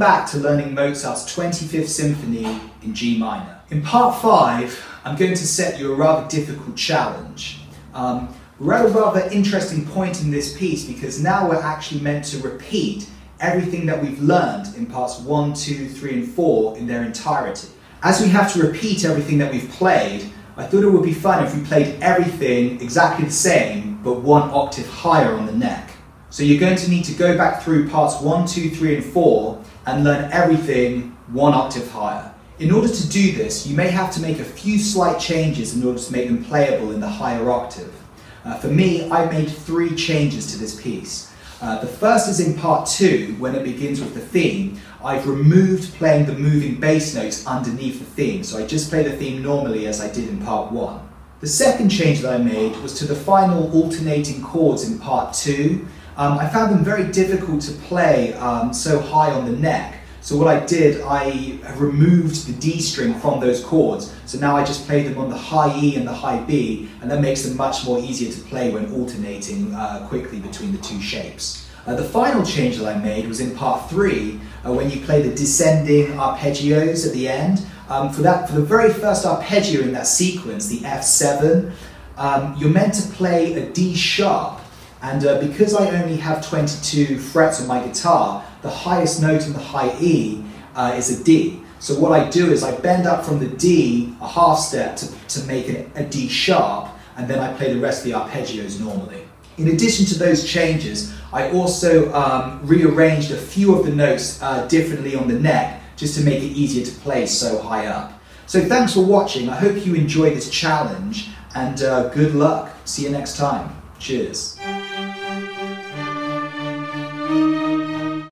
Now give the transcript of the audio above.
back to learning Mozart's 25th Symphony in G minor. In part 5, I'm going to set you a rather difficult challenge. We're at a rather interesting point in this piece because now we're actually meant to repeat everything that we've learned in parts 1, 2, 3 and 4 in their entirety. As we have to repeat everything that we've played, I thought it would be fun if we played everything exactly the same but one octave higher on the neck. So you're going to need to go back through parts 1, 2, 3 and 4 and learn everything one octave higher. In order to do this, you may have to make a few slight changes in order to make them playable in the higher octave. For me, I made 3 changes to this piece. The first is in part 2, when it begins with the theme. I've removed playing the moving bass notes underneath the theme, so I just play the theme normally as I did in part 1. The second change that I made was to the final alternating chords in part 2. I found them very difficult to play so high on the neck. So what I did, I removed the D string from those chords. So now I just play them on the high E and the high B, and that makes them much more easier to play when alternating quickly between the two shapes. The final change that I made was in part 3, when you play the descending arpeggios at the end. For the very first arpeggio in that sequence, the F7, you're meant to play a D sharp. And because I only have 22 frets on my guitar, the highest note in the high E is a D. So what I do is I bend up from the D a half step to make a D sharp, and then I play the rest of the arpeggios normally. In addition to those changes, I also rearranged a few of the notes differently on the neck, just to make it easier to play so high up. So thanks for watching. I hope you enjoy this challenge, and good luck. See you next time. Cheers.